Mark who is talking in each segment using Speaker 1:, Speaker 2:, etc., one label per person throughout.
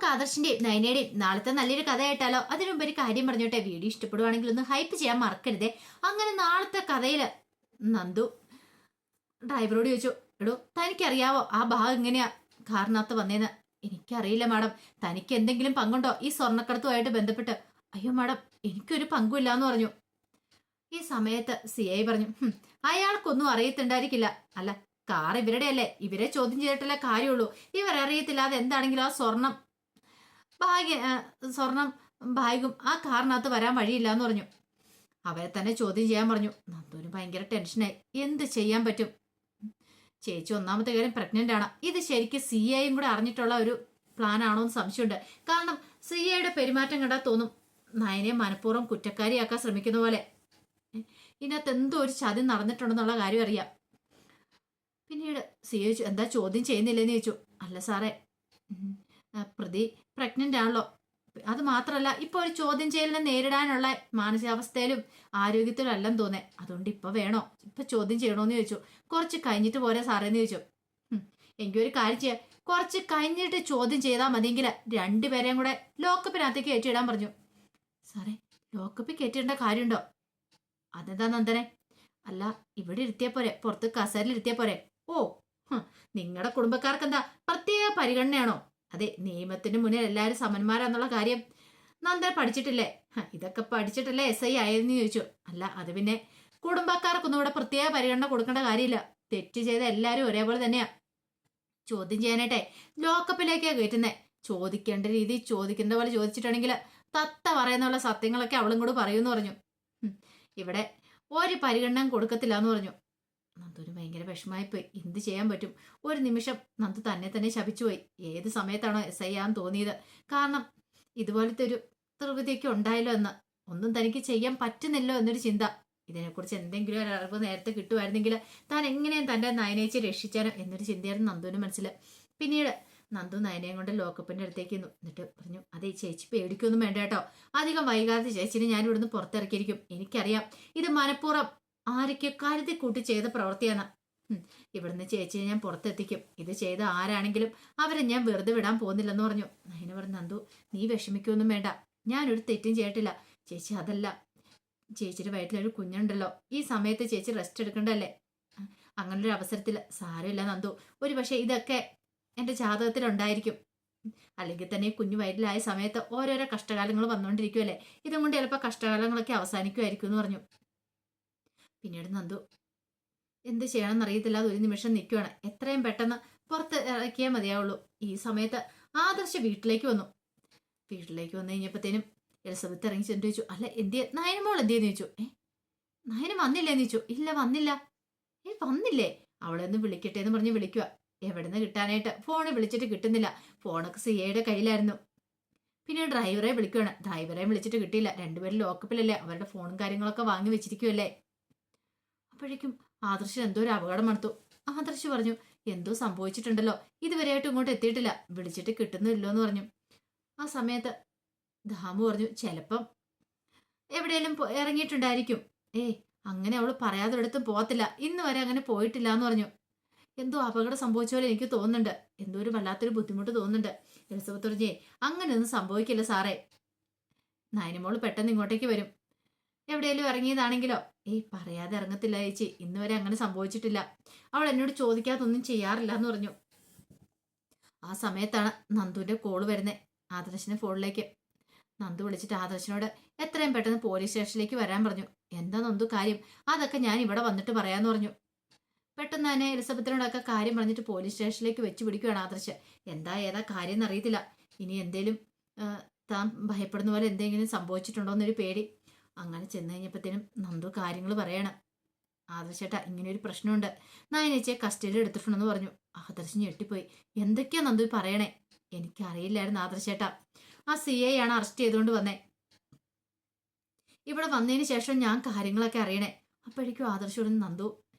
Speaker 1: നമുക്ക് ആദർശിന്റെയും നയനയുടെയും നാളത്തെ നല്ലൊരു കഥ കേട്ടാലോ? അതിനുമുമ്പ് ഒരു കാര്യം പറഞ്ഞോട്ടെ, വീഡിയോ ഇഷ്ടപ്പെടുവാണെങ്കിൽ ഒന്ന് ഹൈപ്പ് ചെയ്യാൻ മറക്കരുതേ. അങ്ങനെ നാളത്തെ കഥയില് നന്ദു ഡ്രൈവറോട് ചോദിച്ചു, എടോ തനിക്കറിയാവോ ആ ഭാഗം എങ്ങനെയാ കാറിനകത്ത് വന്നേന്ന്? എനിക്കറിയില്ല മാഡം. തനിക്ക് എന്തെങ്കിലും പങ്കുണ്ടോ ഈ സ്വർണ്ണക്കടത്തുമായിട്ട് ബന്ധപ്പെട്ട്? അയ്യോ മാഡം, എനിക്കൊരു പങ്കുമില്ല എന്ന് പറഞ്ഞു. ഈ സമയത്ത് CI പറഞ്ഞു, അയാൾക്കൊന്നും അറിയത്തുണ്ടായിരിക്കില്ല. അല്ല, കാർ ഇവരുടെ അല്ലേ, ഇവരെ ചോദ്യം ചെയ്തിട്ടല്ലേ കാര്യമുള്ളൂ. ഇവരറിയത്തില്ലാതെ എന്താണെങ്കിലും ആ സ്വർണം ബാഗും ആ കാറിനകത്ത് വരാൻ വഴിയില്ല എന്ന് പറഞ്ഞു. അവരെ തന്നെ ചോദ്യം ചെയ്യാൻ പറഞ്ഞു. നന്ദുവിന് ഭയങ്കര ടെൻഷനായി. എന്ത് ചെയ്യാൻ പറ്റും? ചേച്ചി ഒന്നാമത്തെ കാര്യം പ്രഗ്നന്റ് ആണ്. ഇത് ശരിക്കും CIയും കൂടെ അറിഞ്ഞിട്ടുള്ള ഒരു പ്ലാൻ ആണോ എന്ന് സംശയമുണ്ട്. കാരണം CIയുടെ പെരുമാറ്റം കണ്ടാൽ തോന്നും നയനെ മനഃപൂർവ്വം കുറ്റക്കാരിയാക്കാൻ ശ്രമിക്കുന്ന പോലെ. ഇതിനകത്ത് എന്തോ ഒരു ചതി നടന്നിട്ടുണ്ടെന്നുള്ള കാര്യം അറിയാം. പിന്നീട് CI ചോദിച്ചു, എന്താ ചോദ്യം ചെയ്യുന്നില്ലെന്ന് ചോദിച്ചു. അല്ല സാറേ, പ്രതി പ്രഗ്നന്റ് ആണല്ലോ. അത് മാത്രമല്ല, ഇപ്പൊ ഒരു ചോദ്യം ചെയ്യലിനെ നേരിടാനുള്ള മാനസികാവസ്ഥയിലും ആരോഗ്യത്തിലും എല്ലാം തോന്നേ. അതുകൊണ്ട് ഇപ്പൊ വേണോ, ഇപ്പൊ ചോദ്യം ചെയ്യണോന്ന് ചോദിച്ചു. കുറച്ച് കഴിഞ്ഞിട്ട് പോരാ സാറേന്ന് ചോദിച്ചു. എങ്കിൽ ഒരു കാര്യം ചെയ്യാം, കുറച്ച് കഴിഞ്ഞിട്ട് ചോദ്യം ചെയ്താൽ മതിയെങ്കിൽ രണ്ടുപേരെയും കൂടെ ലോക്കപ്പിനകത്തേക്ക് കയറ്റിയിടാൻ പറഞ്ഞു. സാറേ, ലോക്കപ്പിൽ കയറ്റിയിടേണ്ട കാര്യമുണ്ടോ? അതെന്താ നന്ദനെ? അല്ല, ഇവിടെ ഇരുത്തിയാ പോരെ, പുറത്ത് കസേരയിൽ ഇരുത്തിയാ പോരെ? ഓ, നിങ്ങളുടെ കുടുംബക്കാർക്ക് എന്താ പ്രത്യേക പരിഗണനയാണോ? അതെ, നിയമത്തിന് മുന്നിൽ എല്ലാവരും സമന്മാരാന്നുള്ള കാര്യം നന്ദൻ പഠിച്ചിട്ടില്ലേ? ഇതൊക്കെ പഠിച്ചിട്ടല്ലേ SI ആയെന്ന് ചോദിച്ചു. അല്ല, അത് പിന്നെ കുടുംബക്കാർക്കൊന്നും ഇവിടെ പ്രത്യേക പരിഗണന കൊടുക്കേണ്ട കാര്യമില്ല. തെറ്റ് ചെയ്ത എല്ലാവരും ഒരേപോലെ തന്നെയാ. ചോദ്യം ചെയ്യാനായിട്ടെ ലോക്കപ്പിലേക്കാ കയറ്റുന്നേ. ചോദിക്കേണ്ട രീതി ചോദിക്കേണ്ട പോലെ ചോദിച്ചിട്ടുണ്ടെങ്കിൽ തത്ത പറയുന്നുള്ള സത്യങ്ങളൊക്കെ അവളും കൂടെ പറയൂന്ന് പറഞ്ഞു. ഇവിടെ ഒരു പരിഗണന കൊടുക്കത്തില്ല എന്ന് പറഞ്ഞു. നന്ദുവിന് ഭയങ്കര വിഷമായിപ്പോയി. എന്ത് ചെയ്യാൻ പറ്റും? ഒരു നിമിഷം നന്ദു തന്നെ ശപിച്ചുപോയി. ഏത് സമയത്താണോ SI ആന്ന് തോന്നിയത്. കാരണം ഇതുപോലത്തെ ഒരു ത്രിവിധിയൊക്കെ ഉണ്ടായല്ലോ എന്ന്, ഒന്നും തനിക്ക് ചെയ്യാൻ പറ്റുന്നില്ലോ എന്നൊരു ചിന്ത. ഇതിനെക്കുറിച്ച് എന്തെങ്കിലും ഒരു അറിവ് നേരത്തെ കിട്ടുമായിരുന്നെങ്കിൽ താൻ എങ്ങനെയും തൻ്റെ നയനേച്ചി രക്ഷിച്ചാനോ എന്നൊരു ചിന്തയായിരുന്നു നന്ദുവിന് മനസ്സിൽ. പിന്നീട് നന്ദു നയനയും കൊണ്ട് ലോക്കപ്പിന്റെ അടുത്തേക്ക് എന്നിട്ട് പറഞ്ഞു, അതെ ചേച്ചി പേടിക്കൊന്നും വേണ്ട കേട്ടോ. അധികം വൈകാതെ ചേച്ചിനെ ഞാൻ ഇവിടുന്ന് പുറത്തിറക്കിയിരിക്കും. എനിക്കറിയാം ഇത് മനഃപൂർവ്വം ആരൊക്കെ കരുതി കൂട്ടി ചെയ്ത പ്രവൃത്തിയാണ്. ഇവിടുന്ന് ചേച്ചിയെ ഞാൻ പുറത്തെത്തിക്കും. ഇത് ചെയ്ത ആരാണെങ്കിലും അവരെ ഞാൻ വെറുതെ വിടാൻ പോകുന്നില്ലെന്ന് പറഞ്ഞു. നയന പറഞ്ഞു, നന്ദു നീ വിഷമിക്കൊന്നും വേണ്ട, ഞാനൊരു തെറ്റും ചെയ്തിട്ടില്ല. ചേച്ചി, അതല്ല, ചേച്ചിയുടെ വയറ്റിലൊരു കുഞ്ഞുണ്ടല്ലോ, ഈ സമയത്ത് ചേച്ചി റെസ്റ്റ് എടുക്കണ്ടല്ലേ? അങ്ങനൊരു അവസരത്തിൽ സാരമില്ല നന്ദു, ഒരു പക്ഷേ ഇതൊക്കെ എൻ്റെ ജാതകത്തിലുണ്ടായിരിക്കും. അല്ലെങ്കിൽ തന്നെ കുഞ്ഞു വയറ്റിലായ സമയത്ത് ഓരോരോ കഷ്ടകാലങ്ങൾ വന്നുകൊണ്ടിരിക്കുമല്ലേ, ഇതും കൊണ്ട് ചിലപ്പോൾ കഷ്ടകാലങ്ങളൊക്കെ അവസാനിക്കുമായിരിക്കും എന്ന് പറഞ്ഞു. പിന്നീട് നന്ദു എന്ത് ചെയ്യണമെന്ന് അറിയത്തില്ല, അത് ഒരു നിമിഷം നിൽക്കുകയാണ്. എത്രയും പെട്ടെന്ന് പുറത്ത് ഇറക്കിയാൽ മതിയാവുള്ളൂ. ഈ സമയത്ത് ആദർശ് വീട്ടിലേക്ക് വന്നു. വീട്ടിലേക്ക് വന്നു കഴിഞ്ഞപ്പോഴത്തേനും എലിസബത്ത് ഇറങ്ങി ചെന്ന് ചോദിച്ചു, അല്ല എന്തിയെ നയനമോൾ എന്തിയെന്ന് ചോദിച്ചു. നയന വന്നില്ലേന്ന് ചോദിച്ചു. ഇല്ല വന്നില്ല. വന്നില്ലേ? അവളെ ഒന്ന് വിളിക്കട്ടെ എന്ന് പറഞ്ഞ് വിളിക്കുക. എവിടുന്ന് കിട്ടാനായിട്ട്? ഫോണ് വിളിച്ചിട്ട് കിട്ടുന്നില്ല. ഫോണൊക്കെ CIയുടെ കയ്യിലായിരുന്നു. പിന്നെ ഡ്രൈവറെ വിളിക്കുകയാണ്. ഡ്രൈവറെ വിളിച്ചിട്ട് കിട്ടിയില്ല. രണ്ടുപേരും ലോക്കപ്പിലല്ലേ, അവരുടെ ഫോണും കാര്യങ്ങളൊക്കെ വാങ്ങി വെച്ചിരിക്കുമല്ലേ. അപ്പോഴേക്കും ആദർശ് എന്തോ ഒരു അപകടം എടുത്തു. ആദർശ് പറഞ്ഞു, എന്തോ സംഭവിച്ചിട്ടുണ്ടല്ലോ, ഇതുവരെയായിട്ടും ഇങ്ങോട്ട് എത്തിയിട്ടില്ല, വിളിച്ചിട്ട് കിട്ടുന്നില്ലോ എന്ന് പറഞ്ഞു. ആ സമയത്ത് ദാമു പറഞ്ഞു, ചിലപ്പം എവിടെയെങ്കിലും ഇറങ്ങിയിട്ടുണ്ടായിരിക്കും. അങ്ങനെ അവള് പറയാതെ ഒരിടത്തും പോകത്തില്ല, ഇന്ന് വരെ അങ്ങനെ പോയിട്ടില്ല എന്ന് പറഞ്ഞു. എന്തോ അപകടം സംഭവിച്ച പോലെ എനിക്ക് തോന്നുന്നുണ്ട്, എന്തോ ഒരു വല്ലാത്തൊരു ബുദ്ധിമുട്ട് തോന്നുന്നുണ്ട്. എലിസബത്ത് പറഞ്ഞേ, അങ്ങനെയൊന്നും സംഭവിക്കില്ല സാറേ, നയനമോള് പെട്ടെന്ന് ഇങ്ങോട്ടേക്ക് വരും. എവിടെയെങ്കിലും ഇറങ്ങിയതാണെങ്കിലോ? പറയാതെ ഇറങ്ങത്തില്ല ചേച്ചി, ഇന്ന് വരെ അങ്ങനെ സംഭവിച്ചിട്ടില്ല. അവൾ എന്നോട് ചോദിക്കാതൊന്നും ചെയ്യാറില്ല എന്ന് പറഞ്ഞു. ആ സമയത്താണ് നന്ദുവിന്റെ കോള് വരുന്നത് ആദർശിന്റെ ഫോണിലേക്ക്. നന്ദു വിളിച്ചിട്ട് ആദർശിനോട് എത്രയും പെട്ടെന്ന് പോലീസ് സ്റ്റേഷനിലേക്ക് വരാൻ പറഞ്ഞു. എന്താ നന്ദു കാര്യം? അതൊക്കെ ഞാൻ ഇവിടെ വന്നിട്ട് പറയാന്ന് പറഞ്ഞു. പെട്ടെന്ന് തന്നെ എലിസബത്തിനോടൊക്കെ കാര്യം പറഞ്ഞിട്ട് പോലീസ് സ്റ്റേഷനിലേക്ക് വെച്ച് പിടിക്കുകയാണ് ആദർശ്. എന്താ ഏതാ കാര്യം എന്നറിയത്തില്ല. ഇനി എന്തേലും താൻ ഭയപ്പെടുന്ന പോലെ എന്തെങ്കിലും സംഭവിച്ചിട്ടുണ്ടോ എന്നൊരു പേടി. അങ്ങനെ ചെന്ന് കഴിഞ്ഞപ്പോഴത്തേനും നന്ദു കാര്യങ്ങൾ പറയണം. ആദർശേട്ടാ, ഇങ്ങനെ ഒരു പ്രശ്നമുണ്ട്, നയനേച്ചിയെ കസ്റ്റഡിയിൽ എടുത്തിട്ടുണ്ടെന്ന് പറഞ്ഞു. ആദർശ് ഞെട്ടിപ്പോയി. എന്തൊക്കെയാ നന്ദു പറയണേ? എനിക്കറിയില്ലായിരുന്നു ആദർശേട്ടാ. ആ CI ആണ് അറസ്റ്റ് ചെയ്തുകൊണ്ട് വന്നേ. ഇവിടെ വന്നതിന് ശേഷം ഞാൻ കാര്യങ്ങളൊക്കെ അറിയണേ. അപ്പോഴേക്കും ആദർശോട് നന്ദു,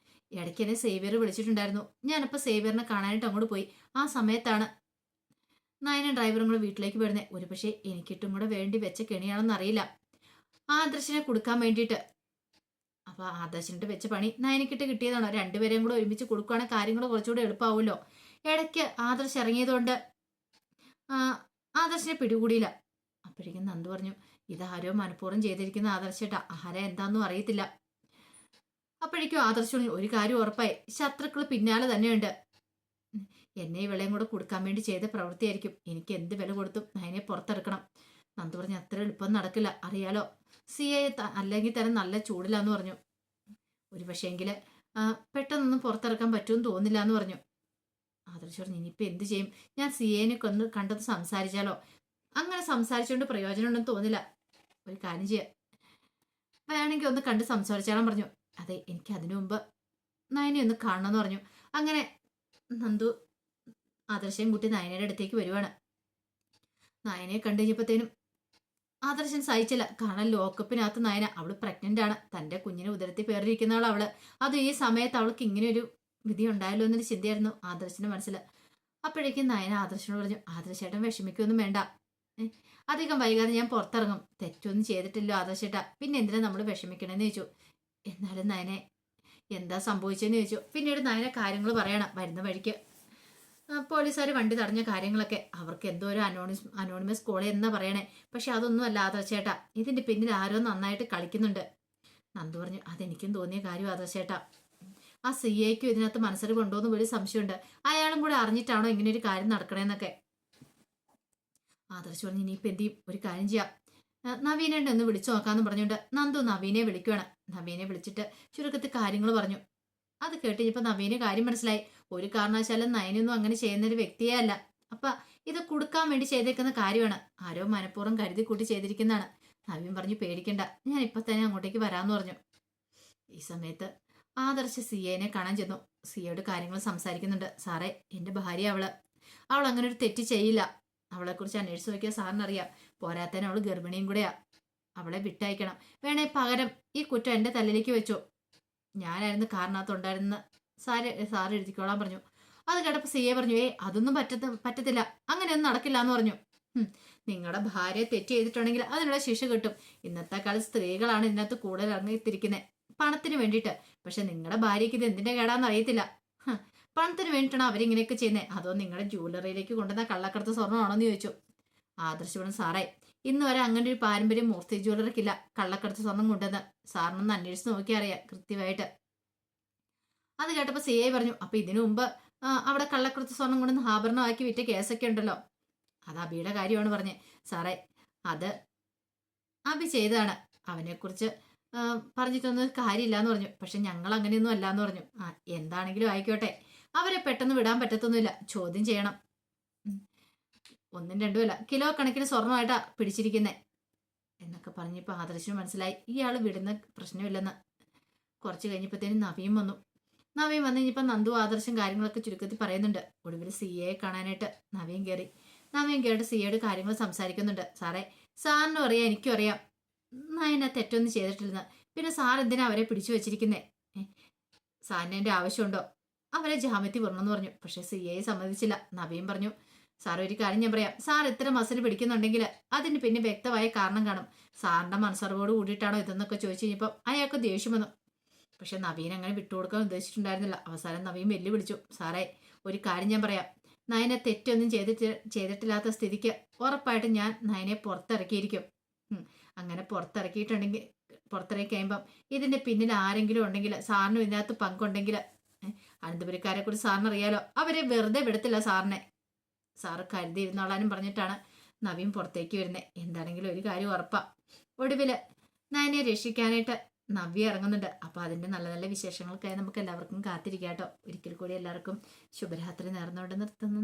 Speaker 1: ഇടയ്ക്ക് എന്നെ സേവിയർ വിളിച്ചിട്ടുണ്ടായിരുന്നു, ഞാനിപ്പോൾ സേവിയറിനെ കാണാനായിട്ട് അങ്ങോട്ട് പോയി. ആ സമയത്താണ് നയന ഡ്രൈവറും കൂടെ വീട്ടിലേക്ക് വരുന്നത്. ഒരു പക്ഷേ എനിക്കിട്ടും കൂടെ വേണ്ടി വെച്ച കെണിയാണെന്ന് അറിയില്ല, ആദർശിനെ കൊടുക്കാൻ വേണ്ടിയിട്ട്. അപ്പൊ ആദർശിനിട്ട് വെച്ച പണി നയനക്കിട്ട് കിട്ടിയതാണോ? രണ്ടുപേരെയും കൂടെ ഒരുമിച്ച് കൊടുക്കുകയാണെങ്കിൽ കാര്യങ്ങൾ കുറച്ചുകൂടെ എളുപ്പമാവുമല്ലോ. ഇടയ്ക്ക് ആദർശ് ഇറങ്ങിയതുകൊണ്ട് ആദർശ് ആദർശിനെ പിടികൂടിയില്ല. അപ്പോഴേക്കും നന്ദു പറഞ്ഞു, ഇതാരോ മനഃപൂർവ്വം ചെയ്തിരിക്കുന്ന ആദർശേട്ടാ, ആരാ എന്താന്നും അറിയത്തില്ല. അപ്പോഴേക്കും ആദർശ് പറഞ്ഞു, ഒരു കാര്യം ഉറപ്പായി, ശത്രുക്കൾ പിന്നാലെ തന്നെയുണ്ട്. എന്നെ ഇവളെയും കൂടെ കൊടുക്കാൻ വേണ്ടി ചെയ്ത പ്രവൃത്തിയായിരിക്കും. എനിക്ക് എന്ത് വില കൊടുത്തും നയനെ പുറത്തെടുക്കണം. നന്ദു പറഞ്ഞു, അത്ര എളുപ്പം നടക്കില്ല, അറിയാലോ. സിയെ അല്ലെങ്കിൽ തന്നെ നല്ല ചൂടിലാന്ന് പറഞ്ഞു. ഒരു പക്ഷേങ്കില് പെട്ടെന്നൊന്നും പുറത്തിറക്കാൻ പറ്റുമെന്ന് തോന്നില്ല എന്ന് പറഞ്ഞു. ആദർശ് പറഞ്ഞു, ഇനിയിപ്പോൾ എന്ത് ചെയ്യും? ഞാൻ സിയേനെ കണ്ടത് സംസാരിച്ചാലോ? അങ്ങനെ സംസാരിച്ചുകൊണ്ട് പ്രയോജനമുണ്ടെന്ന് തോന്നില്ല. ഒരു കാര്യം ചെയ്യാം, വേണമെങ്കിൽ ഒന്ന് കണ്ട് സംസാരിച്ചാലും പറഞ്ഞു. അതെ, എനിക്ക് അതിനു മുമ്പ് നയനെ ഒന്ന് കാണണമെന്ന് പറഞ്ഞു. അങ്ങനെ നന്ദു ആദർശയും കുട്ടി നയനയുടെ അടുത്തേക്ക് വരുവാണ്. നയനെ കണ്ടു കഴിഞ്ഞപ്പോഴത്തേനും ആദർശൻ സഹിച്ചില്ല. കാരണം ലോക്കപ്പിനകത്ത് നയന, അവള് പ്രഗ്നന്റ് ആണ്, തന്റെ കുഞ്ഞിനെ ഉദരത്തിൽ പേറിയിരിക്കുന്നവൾ അവള്. അത് ഈ സമയത്ത് അവൾക്ക് ഇങ്ങനെ ഒരു വിധി ഉണ്ടായല്ലോ എന്നൊരു ചിന്തയായിരുന്നു ആദർശന്റെ മനസ്സിൽ. അപ്പോഴേക്കും നയന ആദർശനോട് പറഞ്ഞു, ആദർശേട്ടൻ വിഷമിക്കൊന്നും വേണ്ട, അധികം വൈകാതെ ഞാൻ പുറത്തിറങ്ങും. തെറ്റൊന്നും ചെയ്തിട്ടില്ലോ ആദർശേട്ടാ, പിന്നെ എന്തിനാ നമ്മൾ വിഷമിക്കണമെന്ന് ചോദിച്ചു. എന്നാലും നയനെ എന്താ സംഭവിച്ചതെന്ന് ചോദിച്ചു. പിന്നീട് നയന കാര്യങ്ങൾ പറയണം. വരുന്ന വഴിക്ക് പോലീസുകാർ വണ്ടി തടഞ്ഞ കാര്യങ്ങളൊക്കെ, അവർക്ക് എന്തോ ഒരു അനോണിമസ് കോൾ എന്നാ പറയണേ. പക്ഷെ അതൊന്നും അല്ല ആദർശേട്ടാ, ഇതിന്റെ പിന്നിൽ ആരോ നന്നായിട്ട് കളിക്കുന്നുണ്ട്. നന്ദു പറഞ്ഞു, അതെനിക്കും തോന്നിയ കാര്യം ആദർശേട്ടാ. ആ സിഐക്കും ഇതിനകത്ത് മനസ്സറിവുണ്ടോന്ന് ഒരു സംശയമുണ്ട്. അയാളും കൂടെ അറിഞ്ഞിട്ടാണോ ഇങ്ങനെ ഒരു കാര്യം നടക്കണേന്നൊക്കെ. ആദർശ് പറഞ്ഞു, ഇനിയിപ്പോൾ എന്ത് ചെയ്യും? ഒരു കാര്യം ചെയ്യാം, നവീനെ ഒന്ന് വിളിച്ചു നോക്കാന്ന് പറഞ്ഞുകൊണ്ട് നന്ദു നവീനെ വിളിക്കുവാണ്. നവീനെ വിളിച്ചിട്ട് ചുരുക്കത്തിൽ കാര്യങ്ങൾ പറഞ്ഞു. അത് കേട്ട് ഇനിയിപ്പോൾ നവീന് കാര്യം മനസ്സിലായി. ഒരു കാരണവശാലും നയനൊന്നും അങ്ങനെ ചെയ്യുന്നൊരു വ്യക്തിയേ അല്ല. അപ്പൊ ഇത് കൊടുക്കാൻ വേണ്ടി ചെയ്തേക്കുന്ന കാര്യമാണ്, ആരോ മനഃപൂർവ്വം കരുതി കൂട്ടി ചെയ്തിരിക്കുന്നതാണ്. നവീൻ പറഞ്ഞു, പേടിക്കണ്ട, ഞാൻ ഇപ്പൊ തന്നെ അങ്ങോട്ടേക്ക് വരാമെന്ന് പറഞ്ഞു. ഈ സമയത്ത് ആദർശ് സിയേനെ കാണാൻ ചെന്നു. സിയോട് കാര്യങ്ങൾ സംസാരിക്കുന്നുണ്ട്. സാറേ, എന്റെ ഭാര്യ അവൾ അങ്ങനെ ഒരു തെറ്റ് ചെയ്യില്ല. അവളെക്കുറിച്ച് അന്വേഷിച്ച് നോക്കിയാൽ സാറിനറിയാം. പോരാത്തന്നെ അവൾ ഗർഭിണിയും കൂടെയാ. അവളെ വിട്ടയക്കണം. വേണേ പകരം ഈ കുറ്റം എന്റെ തലയിലേക്ക് വെച്ചോ. ഞാനായിരുന്നു കാരണത്തുണ്ടായിരുന്ന സാറ് എഴുതിക്കോളാൻ പറഞ്ഞു. അത് കേട്ടപ്പോൾ സിയെ പറഞ്ഞു, അതൊന്നും പറ്റത്തില്ല, അങ്ങനെയൊന്നും നടക്കില്ല എന്ന് പറഞ്ഞു. നിങ്ങളുടെ ഭാര്യ തെറ്റ് ചെയ്തിട്ടുണ്ടെങ്കിൽ അതിനുള്ള ശിക്ഷ കിട്ടും. ഇന്നത്തെ കാലത്ത് സ്ത്രീകളാണ് ഇതിനകത്ത് കൂടുതൽ ഇറങ്ങിത്തിരിക്കുന്നത് പണത്തിന് വേണ്ടിയിട്ട്. പക്ഷെ നിങ്ങളുടെ ഭാര്യയ്ക്ക് ഇത് എന്തിന്റെ കേടാന്ന് അറിയത്തില്ല. പണത്തിന് വേണ്ടിയിട്ടാണ് അവരിങ്ങനെയൊക്കെ ചെയ്യുന്നത്. അതോ നിങ്ങളുടെ ജ്വല്ലറിയിലേക്ക് കൊണ്ടുവന്ന കള്ളക്കടത്ത് സ്വർണ്ണമാണോ എന്ന് ചോദിച്ചു. ആദർശ് സാറേ, ഇന്ന് വരെ അങ്ങനെ ഒരു പാരമ്പര്യം മൂർത്തി ജ്വല്ലറിക്കില്ല, കള്ളക്കടത്ത് സ്വർണം കൊണ്ടുവന്ന്. സാറിനൊന്ന് അന്വേഷിച്ച് നോക്കിയാൽ അറിയാം കൃത്യമായിട്ട്. അത് കേട്ടപ്പോൾ സി ഐ പറഞ്ഞു, അപ്പൊ ഇതിനു മുമ്പ് അവിടെ കള്ളക്കടത്ത് സ്വർണം കൊണ്ടുവന്ന് ആഭരണമാക്കി വിറ്റ കേസൊക്കെ ഉണ്ടല്ലോ, അത് അബിയുടെ കാര്യമാണ് പറഞ്ഞത്. സാറേ, അത് അബി ചെയ്തതാണ്, അവനെക്കുറിച്ച് പറഞ്ഞിട്ടൊന്നും കാര്യമില്ലാന്ന് പറഞ്ഞു. പക്ഷെ ഞങ്ങൾ അങ്ങനെയൊന്നും അല്ലാന്ന് പറഞ്ഞു. എന്താണെങ്കിലും ആയിക്കോട്ടെ, അവരെ പെട്ടെന്ന് വിടാൻ പറ്റത്തൊന്നുമില്ല, ചോദ്യം ചെയ്യണം. ഒന്നും രണ്ടുമല്ല, കിലോ കണക്കിന് സ്വർണ്ണമായിട്ടാ പിടിച്ചിരിക്കുന്നേ എന്നൊക്കെ പറഞ്ഞപ്പോൾ ആദർശിന് മനസ്സിലായി ഇയാൾ വിടുന്ന പ്രശ്നമില്ലെന്ന്. കുറച്ച് കഴിഞ്ഞപ്പോഴത്തേനും നവീൻ വന്നു. നവീൻ വന്നു കഴിഞ്ഞപ്പോൾ നന്ദു ആദർശം കാര്യങ്ങളൊക്കെ ചുരുക്കത്തിൽ പറയുന്നുണ്ട്. ഒടുവിൽ സിയെ കാണാനായിട്ട് നവീൻ കയറിയിട്ട് സിയോട് കാര്യങ്ങൾ സംസാരിക്കുന്നുണ്ട്. സാറേ, സാറിനും അറിയാം, എനിക്കും അറിയാം നയന തെറ്റൊന്നും ചെയ്തിട്ടില്ലെന്ന്. പിന്നെ സാർ എന്തിനാ അവരെ പിടിച്ചു വെച്ചിരിക്കുന്നേ? സാറിന് എൻ്റെ ആവശ്യമുണ്ടോ? അവരെ ജാമ്യത്തിൽ വിടണമെന്ന് പറഞ്ഞു. പക്ഷെ സിയെ സമ്മതിച്ചില്ല. നവീൻ പറഞ്ഞു, സാർ ഒരു കാര്യം ഞാൻ പറയാം, സാർ ഇത്ര മസിൽ പിടിക്കുന്നുണ്ടെങ്കിൽ അതിന് പിന്നെ വ്യക്തമായ കാരണം കാണും. സാറിന്റെ മനസ്സറിവോട് കൂടിയിട്ടാണോ ഇതെന്നൊക്കെ ചോദിച്ചു കഴിഞ്ഞപ്പോൾ അയാൾക്ക് ദേഷ്യം വന്നു. പക്ഷെ നവീൻ അങ്ങനെ വിട്ടുകൊടുക്കാൻ ഉദ്ദേശിച്ചിട്ടുണ്ടായിരുന്നില്ല. അവസാനം നവീൻ വെല്ലുവിളിച്ചു. സാറേ, ഒരു കാര്യം ഞാൻ പറയാം, നയനെ തെറ്റൊന്നും ചെയ്തിട്ടില്ലാത്ത സ്ഥിതിക്ക് ഉറപ്പായിട്ടും ഞാൻ നയനെ പുറത്തിറക്കിയിരിക്കും. അങ്ങനെ പുറത്തിറക്കി കഴിയുമ്പം ഇതിന്റെ പിന്നിൽ ആരെങ്കിലും ഉണ്ടെങ്കിൽ, സാറിനും ഇതിനകത്ത് പങ്കുണ്ടെങ്കിൽ, അനന്തപുരക്കാരെ കുറിച്ച് സാറിനറിയാലോ, അവരെ വെറുതെ വിടത്തില്ല സാറിനെ. സാറ് കരുതിയിരുന്നോളാനും പറഞ്ഞിട്ടാണ് നവീൻ പുറത്തേക്ക് വരുന്നത്. എന്താണെങ്കിലും ഒരു കാര്യം ഉറപ്പാ, ഒടുവില് നയനെ രക്ഷിക്കാനായിട്ട് നവ്യ ഇറങ്ങുന്നുണ്ട്. അപ്പൊ അതിന്റെ നല്ല നല്ല വിശേഷങ്ങൾക്കായി നമുക്ക് എല്ലാവർക്കും കാത്തിരിക്കാം കേട്ടോ. ഒരിക്കൽ കൂടി എല്ലാവർക്കും ശുഭരാത്രി നേർന്നുകൊണ്ട് നിർത്തുന്നു.